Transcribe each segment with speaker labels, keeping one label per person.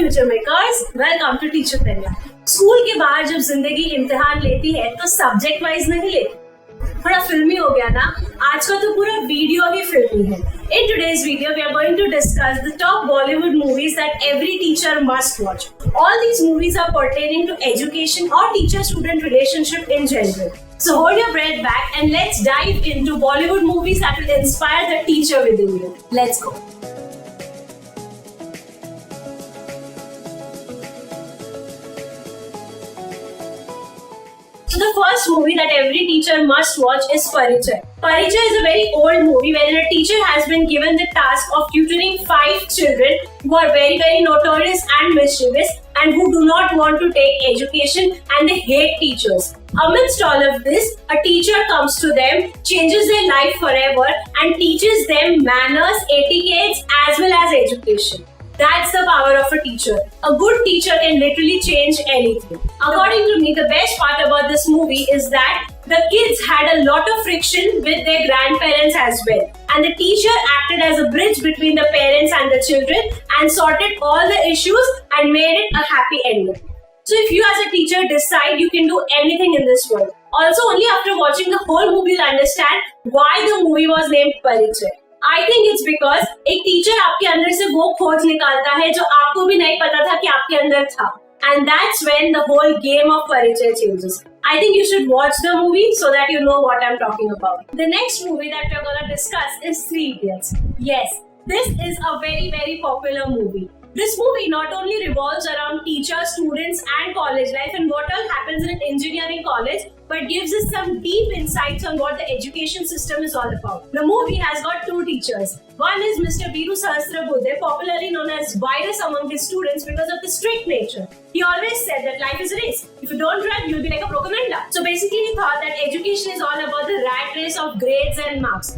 Speaker 1: Future makers, welcome to teacher पेरिया। School के बाहर जब जिंदगी इम्तिहान लेती है तो सब्जेक्ट वाइज नहीं लेती, थोड़ा फिल्मी हो गया ना। आज का तो पूरा वीडियो ही फिल्मी है। In today's video, we are going to discuss the top Bollywood movies that every teacher must watch. All these movies are pertaining to education or teacher-student relationship in general. So hold your breath back and let's dive into Bollywood movies that will inspire the teacher within you. Let's go. So the first movie that every teacher must watch is Parichai. Parichai is a very old movie wherein a teacher has been given the task of tutoring 5 children who are very, very notorious and mischievous and who do not want to take education and they hate teachers. Amidst all of this, a teacher comes to them, changes their life forever and teaches them manners, etiquettes as well as education. That's the power of a teacher. A good teacher can literally change anything. According to me, the best part about this movie is that the kids had a lot of friction with their grandparents as well. And the teacher acted as a bridge between the parents and the children and sorted all the issues and made it a happy ending. So if you as a teacher decide you can do anything in this world. Also, only after watching the whole movie you'll understand why the movie was named Parichai. I think it's because एक teacher आपके अंदर से वो खोज निकालता है जो आपको भी नहीं पता था कि आपके अंदर था. And that's when the whole game of Parichai changes. I think you should watch the movie so that you know what I'm talking about. The next movie that we're going to discuss is Three Idiots. Yes, this is a very, very popular movie. This movie not only revolves around teachers, students and college life and what all happens in an engineering college, but gives us some deep insights on what the education system is all about. The movie has got 2 teachers. One is Mr. Biru Sahasrabudhe, popularly known as virus among his students because of the strict nature. He always said that life is a race. If you don't run, you'll be like a broken manda. So basically he thought that education is all about the rat race of grades and marks.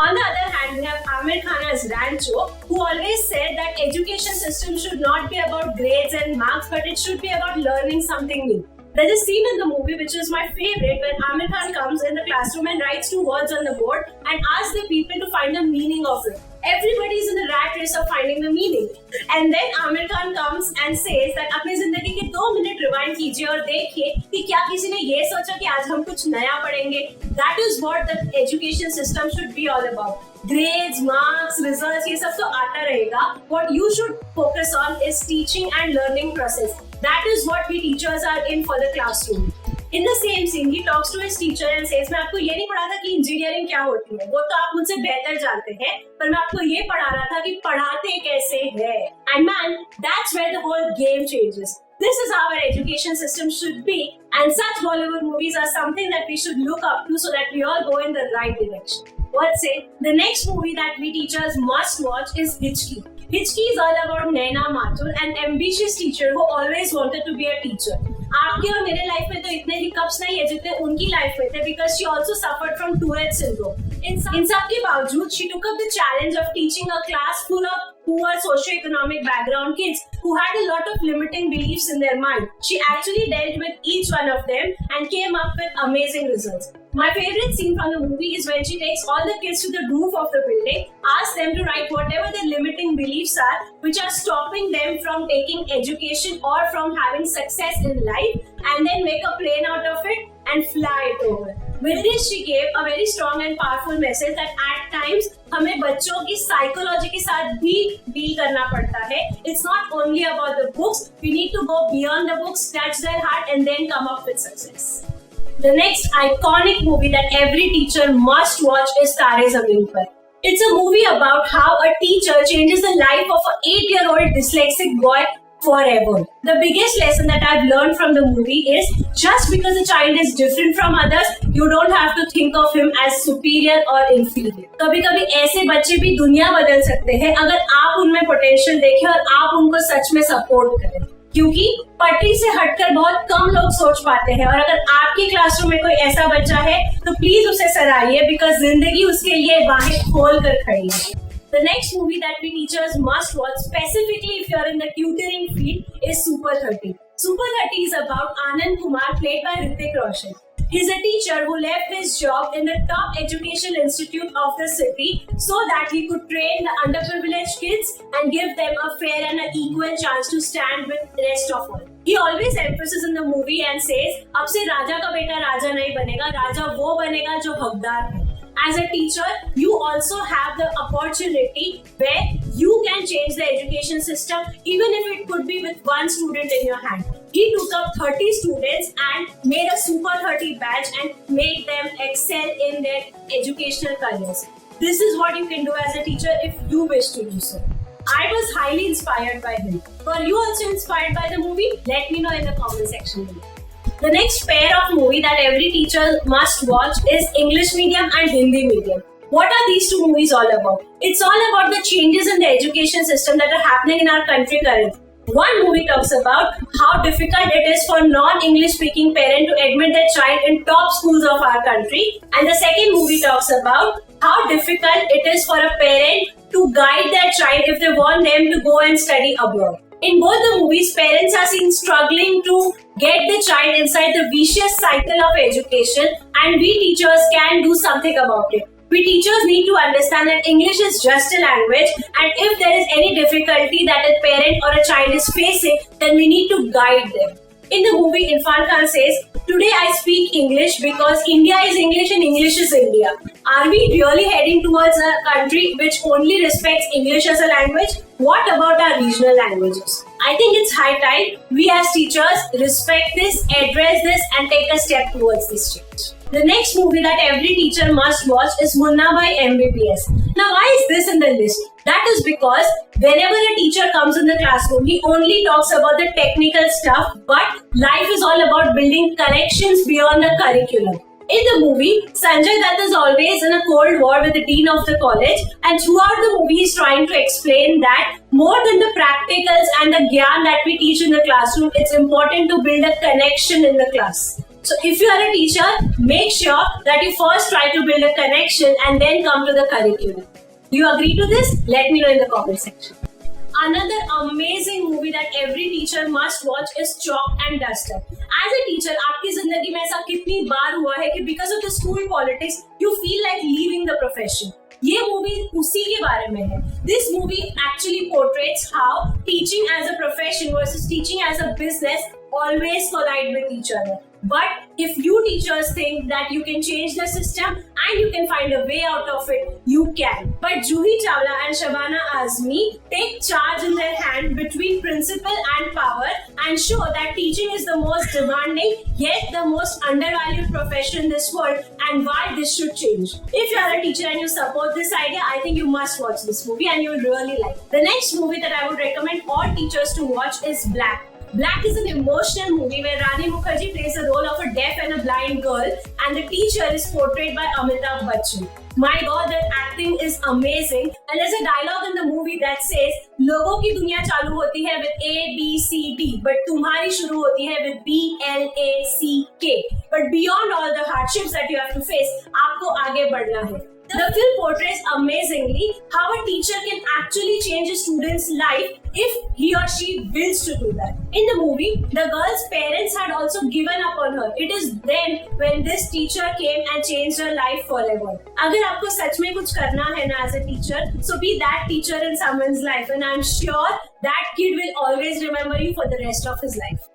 Speaker 1: On the other hand, we have Aamir Khan as Rancho, who always said that education system should not be about grades and marks, but it should be about learning something new. There's a scene in the movie which is my favorite when Aamir Khan comes in the classroom and writes 2 words on the board and asks the people to find the meaning of it. Everybody is in the rat race of finding the meaning. And then Aamir Khan comes and says that अपनी जिंदगी के 2 minute rewind कीजिए और देखिए कि क्या किसी ने ये सोचा कि आज हम कुछ नया पढ़ेंगे. That is what the education system should be all about. Grades, marks, results, ये सब तो आता रहेगा. What you should focus on is teaching and learning process. That is what we teachers are in for the classroom. In the same scene, he talks to his teacher and says, मैं आपको ये नहीं पढ़ा था कि engineering क्या होती है, वो तो आप मुझसे बेहतर जानते हैं, पर मैं आपको ये पढ़ा रहा था कि पढ़ाते कैसे हैं. And man, that's where the whole game changes. This is how our education system should be, and such Bollywood movies are something that we should look up to so that we all go in the right direction. What say? The next movie that we teachers must watch is Hichki. Hichki is all about Naina Mathur, an ambitious teacher who always wanted to be a teacher. आपके और मेरे life में तो इतने hiccups नहीं है जितने उनकी लाइफ में थे because she also suffered from Tourette syndrome. इन सब के बावजूद she took up the challenge of teaching a class full of poor socio-economic background kids who had a lot of limiting beliefs in their mind. She actually dealt with each one of them and came up with amazing results. My favorite scene from the movie is when she takes all the kids to the roof of the building, asks them to write whatever their limiting beliefs are, which are stopping them from taking education or from having success in life, and then make a plane out of it and fly it over. With this, she gave a very strong and powerful message that at times हमें बच्चों की psychology के साथ भी deal करना पड़ता है. It's not only about the books. We need to go beyond the books, touch their heart, and then come up with success. The next iconic movie that every teacher must watch is Taare Zameen Par. It's a movie about how a teacher changes the life of an 8-year-old dyslexic boy forever. The biggest lesson that I've learned from the movie is just because a child is different from others, you don't have to think of him as superior or inferior. कभी-कभी ऐसे बच्चे भी दुनिया बदल सकते हैं अगर आप उनमें पोटेंशियल देखें और आप उनको सच में सपोर्ट करें. क्योंकि पटरी से हटकर बहुत कम लोग सोच पाते हैं और अगर आपके क्लासरूम में कोई ऐसा बच्चा है तो प्लीज उसे सराहिए बिकॉज जिंदगी उसके लिए बाहें खोल कर खड़ी है. The next movie that we teachers must watch, specifically if you're in the tutoring field, is Super 30. Super 30 is about Anand Kumar, played by Hrithik Roshan. He's a teacher who left his job in the top educational institute of the city so that he could train the underprivileged kids and give them a fair and an equal chance to stand with the rest of all. He always emphasizes in the movie and says, अब से राजा का बेटा राजा नहीं बनेगा, राजा वो बनेगा जो हकदार है. As a teacher, you also have the opportunity where you can change the education system, even if it could be with one student in your hand. He took up 30 students and made a Super 30 batch and made them excel in their educational careers. This is what you can do as a teacher if you wish to do so. I was highly inspired by him. Were you also inspired by the movie? Let me know in the comment section below. The next pair of movie that every teacher must watch is English medium and Hindi medium. What are these two movies all about? It's all about the changes in the education system that are happening in our country currently. One movie talks about how difficult it is for non-English speaking parents to admit their child in top schools of our country. And the second movie talks about how difficult it is for a parent to guide their child if they want them to go and study abroad. In both the movies, parents are seen struggling to get the child inside the vicious cycle of education, and we teachers can do something about it. We teachers need to understand that English is just a language, and if there is any difficulty that a parent or a child is facing, then we need to guide them. In the movie, Irfan Khan says, "Today I speak English because India is English and English is India." Are we really heading towards a country which only respects English as a language? What about our regional languages? I think it's high time we as teachers respect this, address this, and take a step towards this change. The next movie that every teacher must watch is Munna Bhai MBBS. Now, why is this in the list? That is because whenever a teacher comes in the classroom, he only talks about the technical stuff, but life is all about building connections beyond the curriculum. In the movie, Sanjay Dutt is always in a cold war with the dean of the college, and throughout the movie he's trying to explain that more than the practicals and the gyan that we teach in the classroom, it's important to build a connection in the class. So if you are a teacher, make sure that you first try to build a connection and then come to the curriculum. Do you agree to this? Let me know in the comment section. Another amazing movie that every teacher must watch is Chalk and Duster. As a teacher, आपकी जिंदगी में ऐसा कितनी बार हुआ है कि because of the school politics, you feel like leaving the profession. ये movie उसी के बारे में है. This movie actually portrays how teaching as a profession versus teaching as a business always collide with each other. But if you teachers think that you can change the system and you can find a way out of it, you can. But Juhi Chawla and Shabana Azmi take charge in their hand between principle and power and show that teaching is the most demanding yet the most undervalued profession in this world and why this should change. If you are a teacher and you support this idea, I think you must watch this movie and you will really like it. The next movie that I would recommend all teachers to watch is Black. Black is an emotional movie where Rani Mukherjee plays the role of a deaf and a blind girl, and the teacher is portrayed by Amitabh Bachchan. My God, that acting is amazing. And there's a dialogue in the movie that says, "लोगों की दुनिया चालू होती है with A, B, C, D, but तुम्हारी शुरू होती है with B, L, A, C, K. But beyond all the hardships that you have to face, आपको आगे बढ़ना है." The film portrays amazingly how a teacher can actually change a student's life if he or she wills to do that. In the movie, the girl's parents had also given up on her. It is then when this teacher came and changed her life forever. अगर आपको सच में कुछ करना है ना as a teacher, so be that teacher in someone's life, and I'm sure that kid will always remember you for the rest of his life.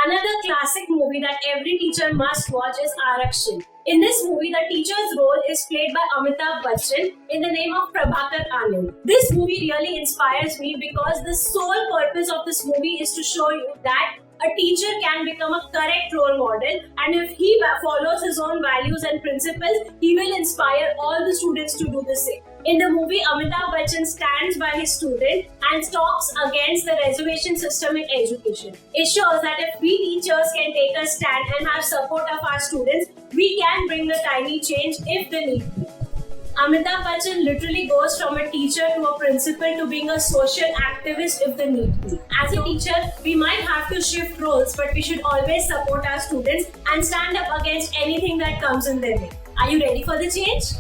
Speaker 1: Another classic movie that every teacher must watch is Aarakshan. In this movie, the teacher's role is played by Amitabh Bachchan in the name of Prabhakar Anand. This movie really inspires me because the sole purpose of this movie is to show you that a teacher can become a correct role model, and if he follows his own values and principles, he will inspire all the students to do the same. In the movie, Amitabh Bachchan stands by his student and talks against the reservation system in education. It shows that if we teachers can take a stand and have support of our students, we can bring a tiny change if the need be. Amitabh Bachchan literally goes from a teacher to a principal to being a social activist if the need be. As a teacher, we might have to shift roles, but we should always support our students and stand up against anything that comes in their way. Are you ready for the change?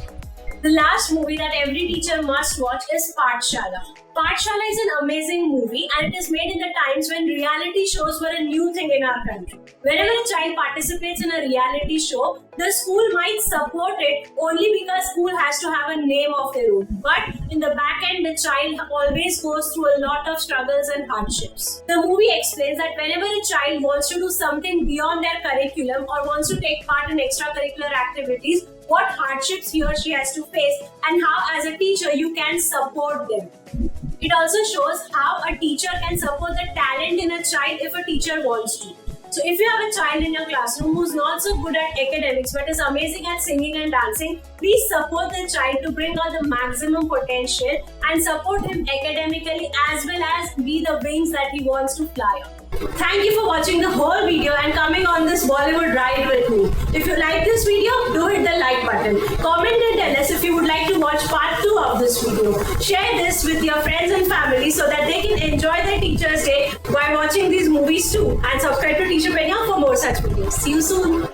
Speaker 1: The last movie that every teacher must watch is Pathshala. Pathshala is an amazing movie and it is made in the times when reality shows were a new thing in our country. Whenever a child participates in a reality show, the school might support it only because school has to have a name of their own. But in the back end, the child always goes through a lot of struggles and hardships. The movie explains that whenever a child wants to do something beyond their curriculum or wants to take part in extracurricular activities, what hardships he or she has to face and how as a teacher you can support them. It also shows how a teacher can support the talent in a child if a teacher wants to. So if you have a child in your classroom who's not so good at academics but is amazing at singing and dancing, please support the child to bring out the maximum potential and support him academically as well as be the wings that he wants to fly on. Thank you for watching the whole video and coming on this Bollywood ride with me. If you like this video, do hit the like button. Comment and tell us if you would like to watch part 2 of this video. Share this with your friends and family so that they can enjoy their Teacher's Day while watching these movies too. And subscribe to Teacher Penya for more such videos. See you soon.